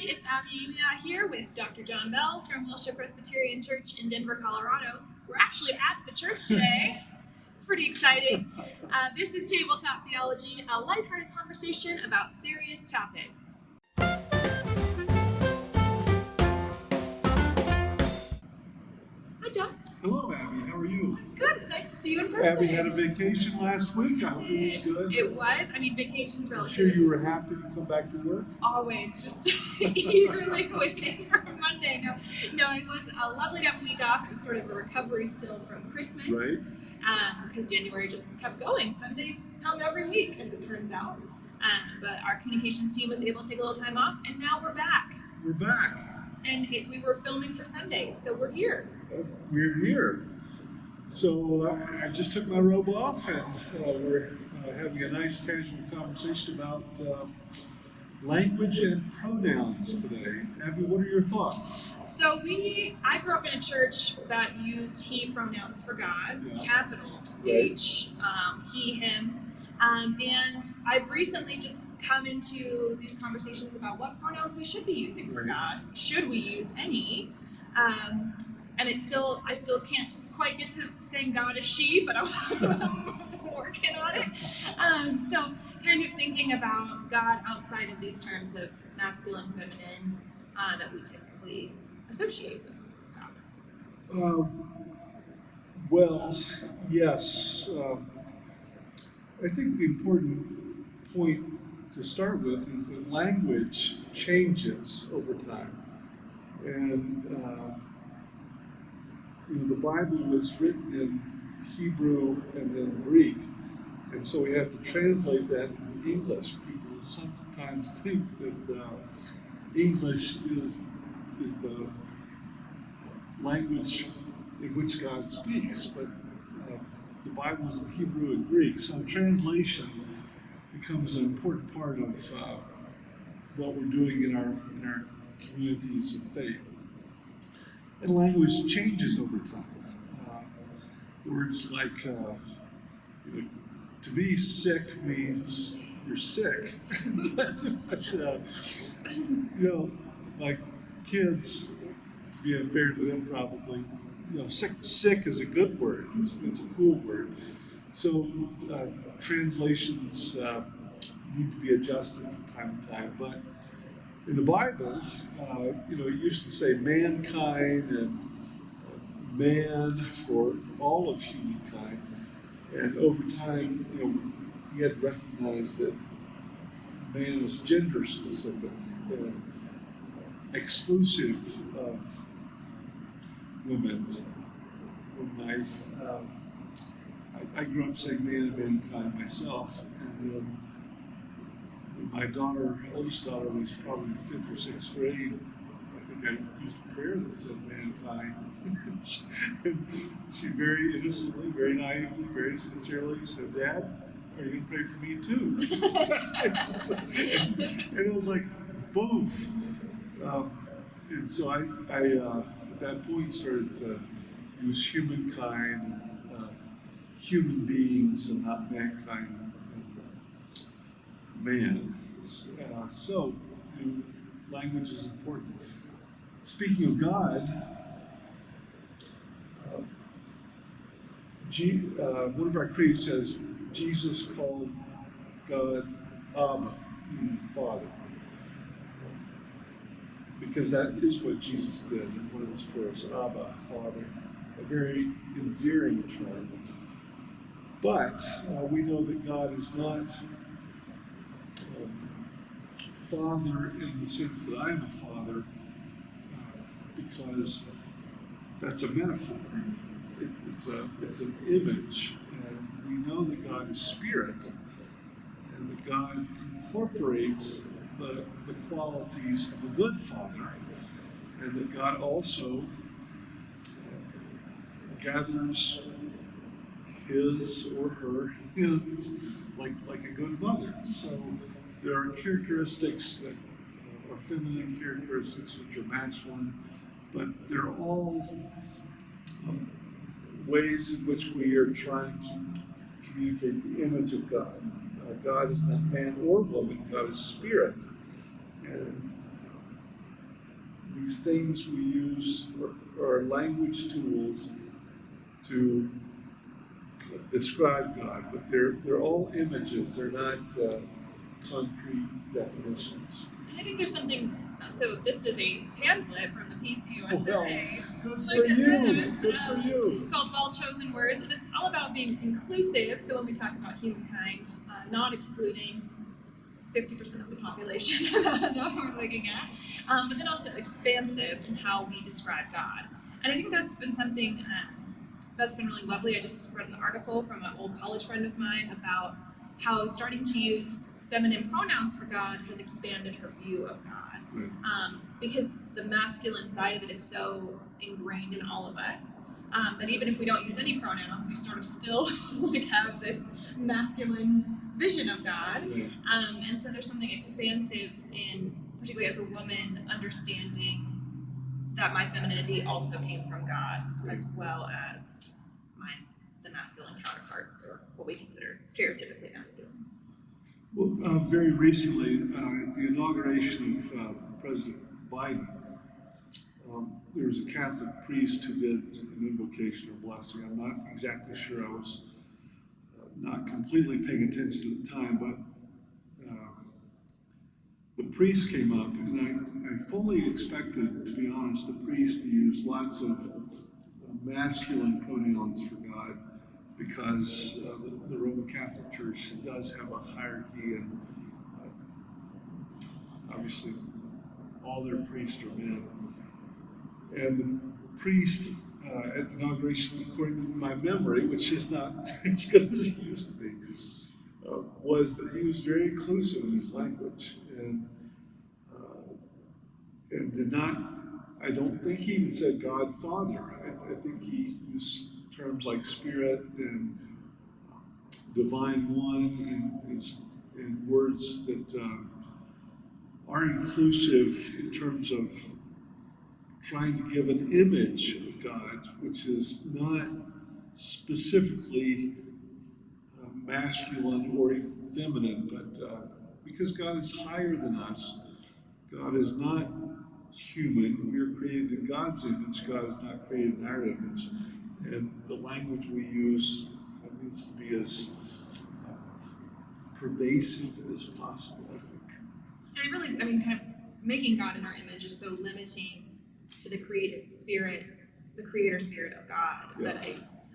It's Abbie and John here with Dr. John Bell from Wilshire Presbyterian Church in Denver, Colorado. We're actually at the church today. It's pretty exciting. This is Tabletop Theology, a lighthearted conversation about serious topics. Hi, John. Hello, Abbie. How are you? It's good. It's nice to see you in person. Abbie had a vacation last week. I hope it was good. It was. I mean, vacation's I'm relative. sure you were happy to come back to work. Always, just eagerly waiting for Monday. No, it was a lovely to have a week off. It was sort of a recovery still from Christmas. Right. Because January just kept going. Sundays come every week, as it turns out. But our communications team was able to take a little time off, and now we're back. We're back. And we were filming for Sunday, so we're here. We're here. So I just took my robe off, and we're having a nice casual conversation about language and pronouns today. Abbie, what are your thoughts? So I grew up in a church that used he pronouns for God, capital H, he, him. And I've recently just come into these conversations about what pronouns we should be using for God. Should we use any? And I still can't quite get to saying God is she, but I'm working on it. So kind of thinking about God outside of these terms of masculine, feminine, that we typically associate with God. Well, yes. I think the important point to start with is that language changes over time. And the Bible was written in Hebrew and then Greek, and so we have to translate that into English. People sometimes think that English is the language in which God speaks, but the Bible is in Hebrew and Greek, so translation becomes an important part of what we're doing in our communities of faith. And language changes over time. Words like, to be sick means you're sick. but like kids, being fair to them probably, sick is a good word. It's a cool word. So translations need to be adjusted from time to time. But in the Bible, it used to say mankind and man for all of humankind. And over time, you had to recognize that man is gender specific and exclusive of women. When I grew up saying man and mankind myself, and then my oldest daughter, was probably in 5th or 6th grade. I think I used a prayer that said mankind. And she very innocently, very naively, very sincerely said, "Dad, are you going to pray for me too?" and it was like, boof. And so I at that point started to use humankind, human beings, and not mankind and man. So language is important. Speaking of God, one of our creeds says Jesus called God Abba, meaning Father, because that is what Jesus did in one of his prayers, Abba, Father, a very endearing term. But we know that God is not Father in the sense that I am a father, because that's a metaphor. It's an image, and we know that God is spirit, and that God incorporates the qualities of a good father, and that God also gathers his or her hens like a good mother. So there are characteristics that are feminine characteristics which are masculine, but they're all ways in which we are trying to communicate the image of God. God is not man or woman, God is spirit. And these things we use are language tools to describe God, but they're all images. They're not concrete definitions. And I think there's something. So this is a pamphlet from the PCUSA. Well, good for you. Good for you. Called Well-Chosen Words, and it's all about being inclusive. So when we talk about humankind, not excluding 50% of the population that we're looking at, but then also expansive in how we describe God. And I think that's been something that's been really lovely. I just read an article from an old college friend of mine about how starting to use feminine pronouns for God has expanded her view of God. Because the masculine side of it is so ingrained in all of us that even if we don't use any pronouns, we sort of still have this masculine vision of God. And so there's something expansive in, particularly as a woman, understanding that my femininity also came from God, as well as the masculine counterparts, or what we consider stereotypically masculine. Well, very recently, at the inauguration of President Biden, there was a Catholic priest who did an invocation or blessing. I'm not exactly sure. I was not completely paying attention at the time, but the priest came up, and I fully expected, to be honest, the priest to use lots of masculine pronouns for God, because the Roman Catholic Church does have a hierarchy, and obviously all their priests are men. And the priest at the inauguration, according to my memory, which is not as good as it used to be, was that he was very inclusive in his language, and did not, I don't think he even said God Father. I think he used terms like Spirit and Divine One, and words that are inclusive in terms of trying to give an image of God, which is not specifically masculine or even feminine, but because God is higher than us, God is not human. We are created in God's image. God is not created in our image. And the language we use needs to be as pervasive as possible, I think. And kind of making God in our image is so limiting to the created spirit, the creator spirit of God, that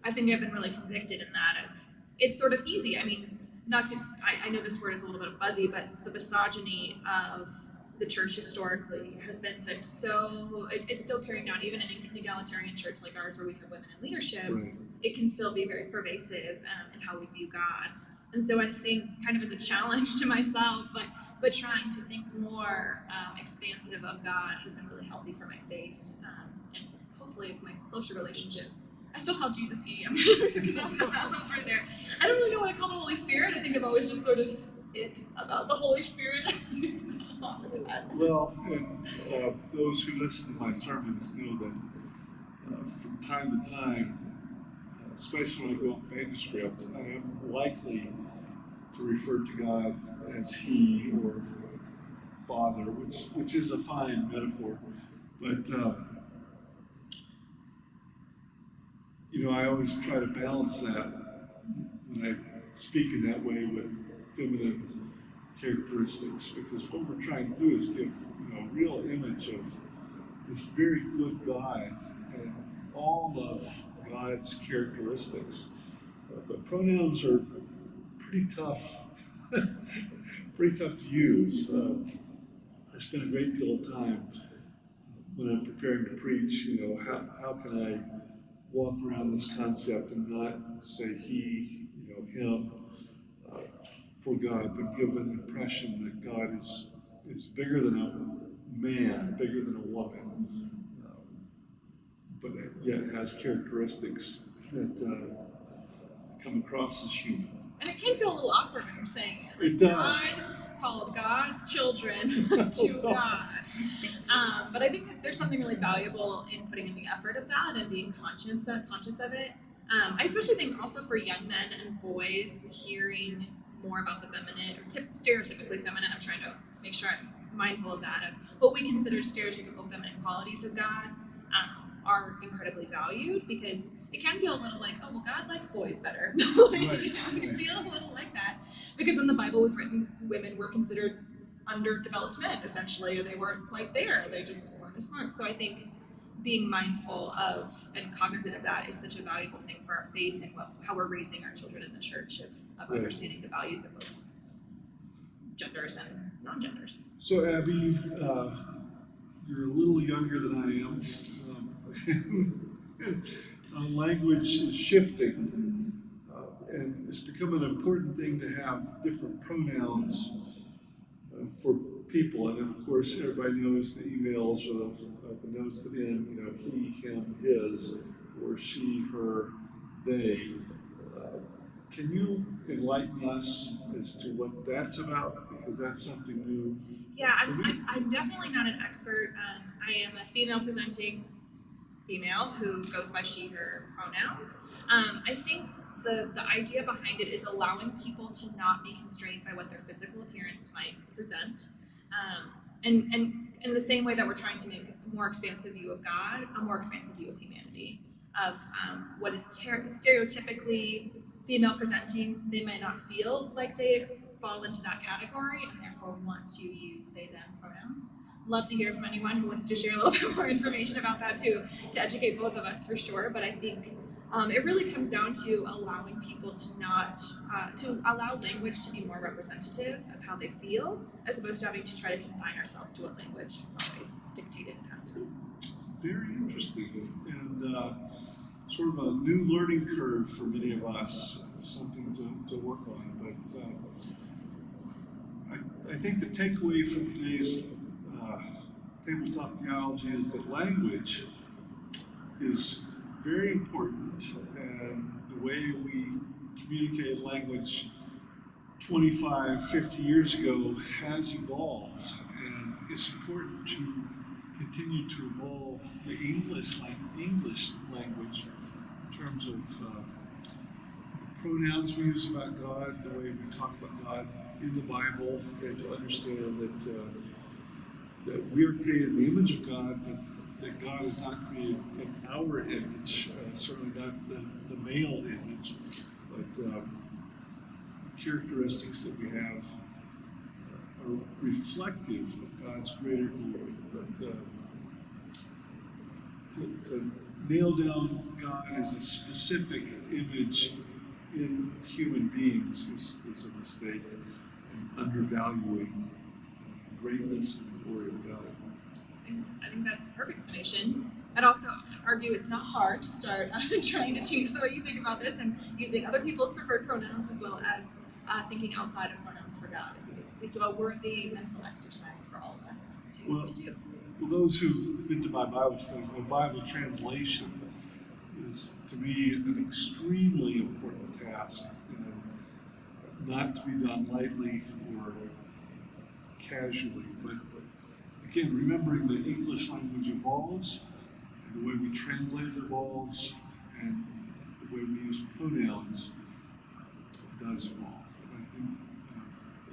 I think I've been really convicted in that of, it's sort of easy. I mean, I know this word is a little bit fuzzy, but the misogyny of the church historically has been so it's still carrying on, even in an egalitarian church like ours where we have women in leadership. Right. It can still be very pervasive in how we view God. And so I think, kind of as a challenge to myself, but trying to think more expansive of God has been really healthy for my faith, and hopefully my closer relationship. I still call Jesus He, because that was right there. I don't really know what I call the Holy Spirit. I think I've always just sort of about the Holy Spirit. Well, and those who listen to my sermons know that from time to time, especially when I go off manuscript, I am likely to refer to God as He or Father, which is a fine metaphor. But I always try to balance that when I speak in that way with feminine characteristics, because what we're trying to do is give a real image of this very good God and all of God's characteristics. But pronouns are pretty tough, to use. I spend a great deal of time when I'm preparing to preach. How can I walk around this concept and not say he, him, for God, but give an impression that God is bigger than a man, bigger than a woman, but yet has characteristics that come across as human. And it can feel a little awkward when you're saying it. It does. God called God's children to God. But I think that there's something really valuable in putting in the effort of that and being conscious of it. I especially think also for young men and boys hearing more about the feminine, or stereotypically feminine. I'm trying to make sure I'm mindful of that. Of what we consider stereotypical feminine qualities of God are incredibly valued, because it can feel a little like, oh, well, God likes boys better. It can feel a little like that. Because when the Bible was written, women were considered underdeveloped men, essentially. They weren't quite there. They just weren't as smart. So I think being mindful of and cognizant of that is such a valuable thing for our faith and how we're raising our children in the church, of understanding the values of both genders and non-genders. So Abbie, you're a little younger than I am. Language is shifting, and it's become an important thing to have different pronouns for people. And of course, everybody knows the emails or the notes that end, he, him, his, or she, her, they. Can you enlighten us as to what that's about? Because that's something new. Yeah, I'm definitely not an expert. I am a female presenting female who goes by she, her pronouns. I think the idea behind it is allowing people to not be constrained by what their physical appearance might present. And in the same way that we're trying to make a more expansive view of God, a more expansive view of humanity, of what is stereotypically female presenting, they might not feel like they fall into that category and therefore want to use they, them pronouns. Love to hear from anyone who wants to share a little bit more information about that too, to educate both of us for sure. But I think it really comes down to allowing people to not, to allow language to be more representative of how they feel, as opposed to having to try to confine ourselves to what language is always dictated and has to be. Very interesting, and sort of a new learning curve for many of us, something to work on. But I think the takeaway from today's Tabletop Theology is that language is very important, and the way we communicated language 25, 50 years ago has evolved, and it's important to continue to evolve the English language in terms of pronouns we use about God, the way we talk about God in the Bible, and to understand that we are created in the image of God, but that God is not created in our image, certainly not the male image, but the characteristics that we have are reflective of God's greater glory. But to nail down God as a specific image in human beings is a mistake, and undervaluing the greatness and glory of God. I think that's a perfect summation. I'd also argue it's not hard to start trying to change the way you think about this and using other people's preferred pronouns, as well as thinking outside of pronouns for God. I think it's a worthy mental exercise for all of us to do. Well, those who've been to my Bible studies, the Bible translation is, to me, an extremely important task, and not to be done lightly or casually. But again, remembering the English language evolves, and the way we translate it evolves, and the way we use pronouns does evolve. And I think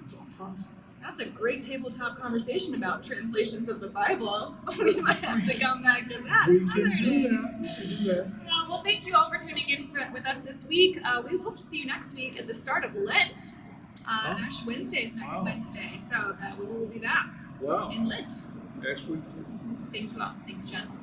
it's all positive. That's a great tabletop conversation about translations of the Bible. We might have to come back to that. We can do that. Well, thank you all for tuning in with us this week. We hope to see you next week at the start of Lent. Ash Wednesday is next Wednesday, so we will be back in Lent. Ash Wednesday. Thank you all. Thanks, John.